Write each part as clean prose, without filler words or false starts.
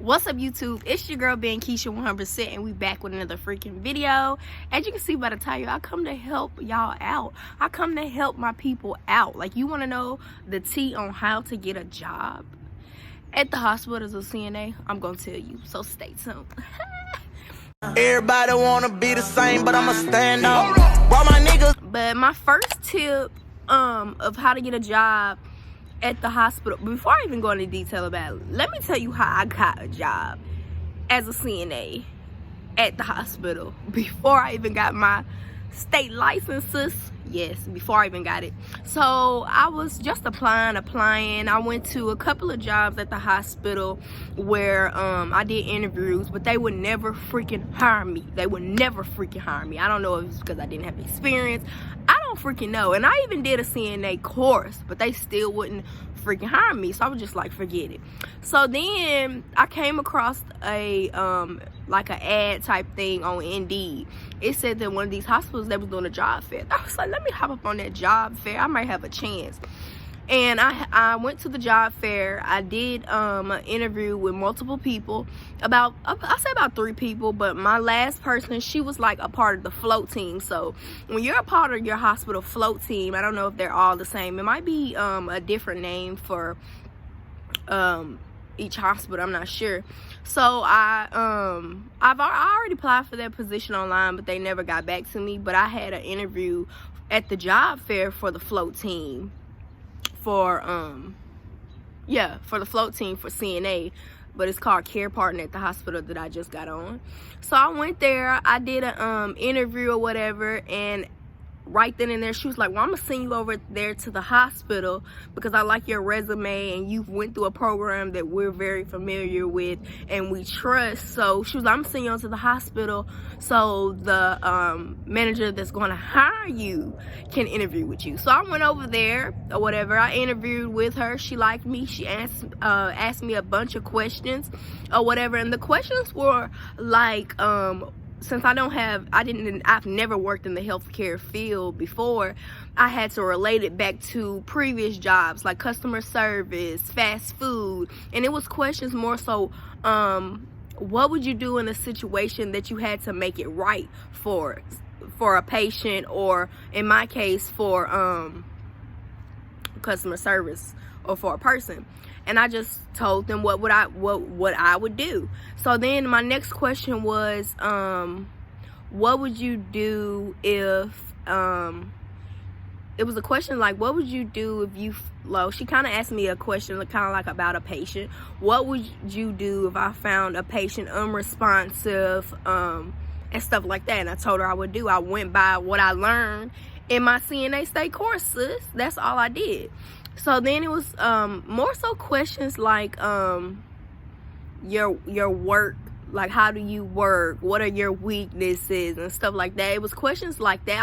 What's up, YouTube? It's your girl BeingKeshia 100%, and we back with another freaking video. As you can see by the title, I come to help y'all out. I come to help my people out. Like, you want to know the tea on how to get a job at the hospital as a CNA? I'm gonna tell you, so stay tuned. Everybody wanna be the same, but I'ma stand out. While my niggas. But my first tip of how to get a job at the hospital, before I even go into detail about it, let me tell you how I got a job as a CNA at the hospital before I even got my state licenses. Yes, before I even got it. So I was just applying. I went to a couple of jobs at the hospital where I did interviews, but they would never freaking hire me. I don't know if it's because I didn't have experience. I don't freaking know. And I even did a CNA course, but they still wouldn't freaking hire me. So I was just like, forget it. So then I came across a like an ad type thing on Indeed. It said that one of these hospitals, they was doing a job fair. I was like, let me hop up on that job fair. I might have a chance. And I went to the job fair. I did an interview with multiple people. I say about 3 people, but my last person, she was like a part of the float team. So when you're a part of your hospital float team, I don't know if they're all the same. It might be a different name for each hospital, I'm not sure. So I already applied for that position online, but they never got back to me. But I had an interview at the job fair for the float team for the float team for CNA, but it's called Care Partner at the hospital that I just got on. So I went there, I did an interview or whatever, and right then and there she was like, well, I'm gonna send you over there to the hospital because I like your resume and you went through a program that we're very familiar with and we trust. So she was like, I'm gonna send you on to the hospital so the manager that's gonna hire you can interview with you. So I went over there or whatever. I interviewed with her. She liked me. She asked me a bunch of questions or whatever, and the questions were like, since I've never worked in the healthcare field before, I had to relate it back to previous jobs like customer service, fast food, and it was questions more so, what would you do in a situation that you had to make it right for a patient, or in my case for customer service or for a person. And I just told them what I would do. So then my next question was, what would you do if it was a question like, what would you do if you she kind of asked me a question kind of like about a patient. What would you do if I found a patient unresponsive and stuff like that? And I told her I would do. I went by what I learned in my CNA state courses. That's all I did. So then it was more so questions like your work, like how do you work, what are your weaknesses and stuff like that. It was questions like that.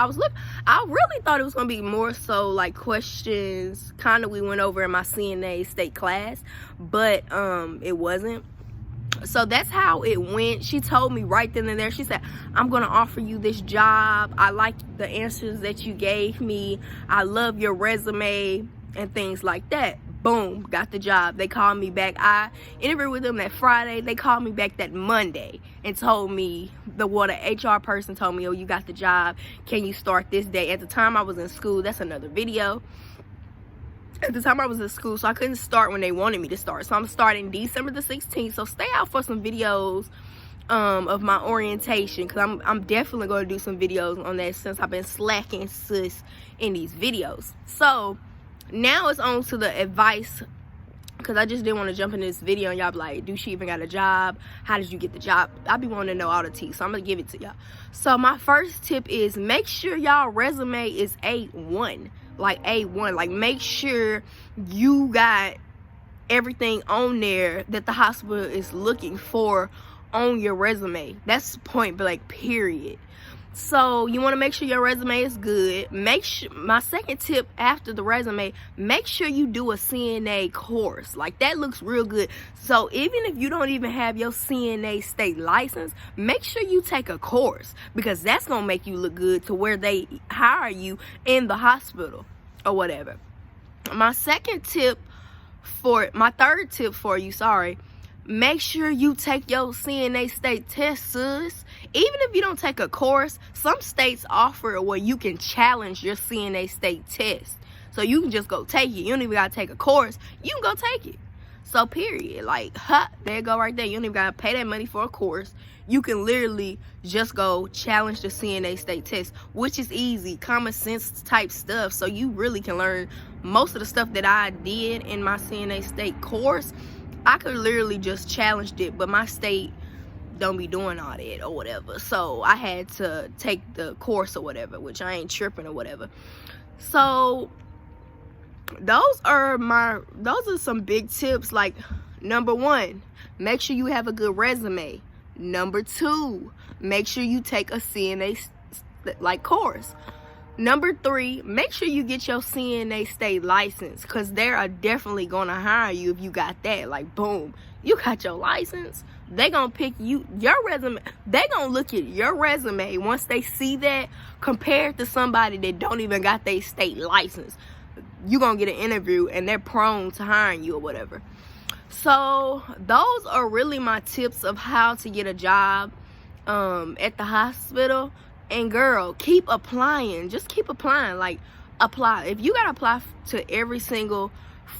I really thought it was gonna be more so like questions kind of we went over in my CNA state class, but it wasn't. So that's how it went. She told me right then and there, she said, I'm gonna offer you this job. I like the answers that you gave me. I love your resume and things like that. Boom, got the job. They called me back. I interviewed with them that Friday. They called me back that Monday and told me, the HR person told me, oh, you got the job. Can you start this day? At the time I was in school. That's another video. At the time I was in school, so I couldn't start when they wanted me to start. So I'm starting December the 16th. So stay out for some videos of my orientation, because I'm definitely going to do some videos on that since I've been slacking sis in these videos. So now it's on to the advice, because I just didn't want to jump in this video and y'all be like, do she even got a job? How did you get the job? I be wanting to know all the tea, so I'm going to give it to y'all. So my first tip is make sure y'all resume is A1. Like A1. Like, make sure you got everything on there that the hospital is looking for on your resume. That's point blank, period. So you want to make sure your resume is good. My second tip after the resume, make sure you do a CNA course. Like, that looks real good. So even if you don't even have your CNA state license, make sure you take a course, because that's going to make you look good to where they hire you in the hospital or whatever. My third tip for you, make sure you take your CNA state test, sis. Even if you don't take a course, some states offer where you can challenge your CNA state test. So you can just go take it. You don't even gotta take a course. You can go take it. So period. Like, there you go right there. You don't even gotta pay that money for a course. You can literally just go challenge the CNA state test, which is easy, common sense type stuff. So you really can learn most of the stuff that I did in my CNA state course. I could literally just challenge it, but my state don't be doing all that or whatever. So I had to take the course or whatever, which I ain't tripping or whatever. So those are some big tips. Like, number 1, make sure you have a good resume. Number 2, make sure you take a CNA course. Number 3, make sure you get your CNA state license, because they are definitely gonna hire you if you got that. Like, boom, you got your license, they gonna pick you, your resume, they gonna look at your resume once they see that, compared to somebody that don't even got their state license. You gonna get an interview and they're prone to hiring you or whatever. So those are really my tips of how to get a job at the hospital. And girl, keep applying. Just keep applying. Like, apply. If you gotta apply to every single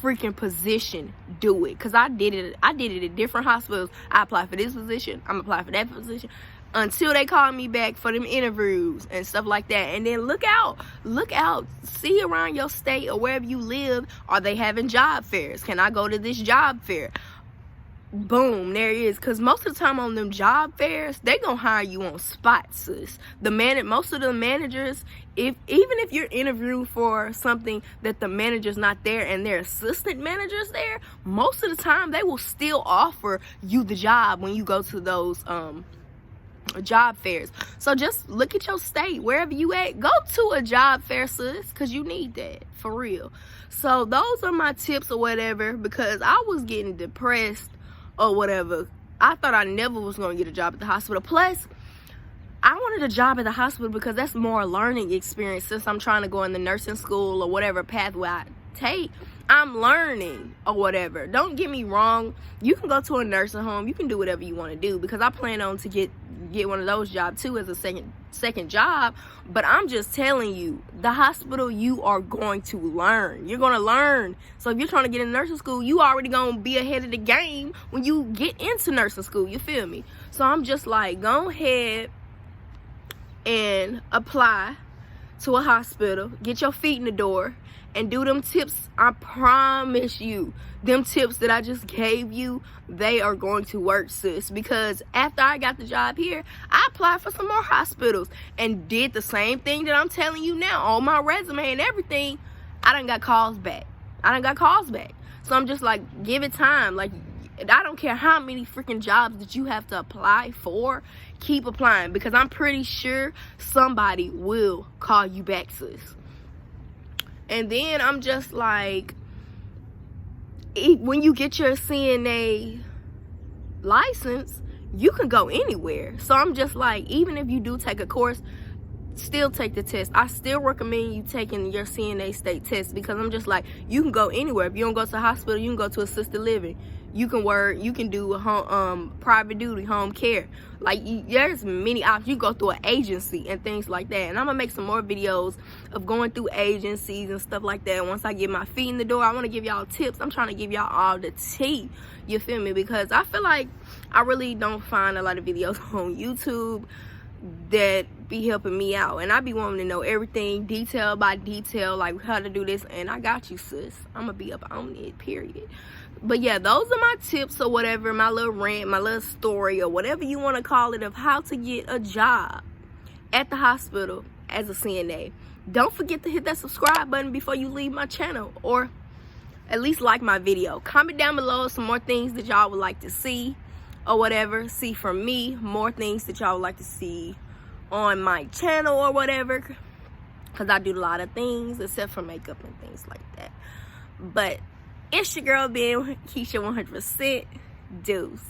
freaking position, do it. Because I did it at different hospitals. I applied for this position, I'm applying for that position, until they call me back for them interviews and stuff like that. And then look out, see around your state or wherever you live, are they having job fairs? Can I go to this job fair? Boom, there it is. Because most of the time on them job fairs, they gonna hire you on spot, sis. Most of the managers, even if you're interviewing for something that the manager's not there and their assistant manager's there, most of the time they will still offer you the job when you go to those job fairs. So just look at your state, wherever you at, go to a job fair, sis, because you need that for real. So those are my tips or whatever, because I was getting depressed or whatever. I thought I never was going to get a job at the hospital. Plus, I wanted a job at the hospital because that's more learning experience. Since I'm trying to go in the nursing school or whatever pathway I take, I'm learning or whatever. Don't get me wrong, you can go to a nursing home, you can do whatever you want to do, because I plan on to get one of those jobs too as a second job. But I'm just telling you, the hospital, you are going to learn. You're going to learn. So if you're trying to get in nursing school, you already going to be ahead of the game when you get into nursing school. You feel me? So I'm just like, go ahead and apply to a hospital, get your feet in the door, and do them tips. I promise you, them tips that I just gave you, they are going to work, sis. Because after I got the job here, I applied for some more hospitals and did the same thing that I'm telling you now on my resume and everything. I done got calls back. So I'm just like, give it time. Like, I don't care how many freaking jobs that you have to apply for, keep applying, because I'm pretty sure somebody will call you back, sis. And then I'm just like, when you get your CNA license, you can go anywhere. So I'm just like, even if you do take a course, still take the test. I still recommend you taking your CNA state test, because I'm just like, you can go anywhere. If you don't go to the hospital, you can go to assisted living. You can work, you can do home, private duty, home care. Like, there's many options. You go through an agency and things like that. And I'm gonna make some more videos of going through agencies and stuff like that. Once I get my feet in the door, I want to give y'all tips. I'm trying to give y'all all the tea. You feel me? Because I feel like I really don't find a lot of videos on YouTube that be helping me out, and I be wanting to know everything detail by detail, like how to do this. And I got you, sis. I'm gonna be up on it, period. But yeah, those are my tips or whatever, my little rant, my little story, or whatever you want to call it, of how to get a job at the hospital as a CNA. Don't forget to hit that subscribe button before you leave my channel, or at least like my video. Comment down below some more things that y'all would like to see or whatever, see from me, more things that y'all would like to see on my channel or whatever, because I do a lot of things except for makeup and things like that. But it's your girl BeingKeshia 100%. Deuce.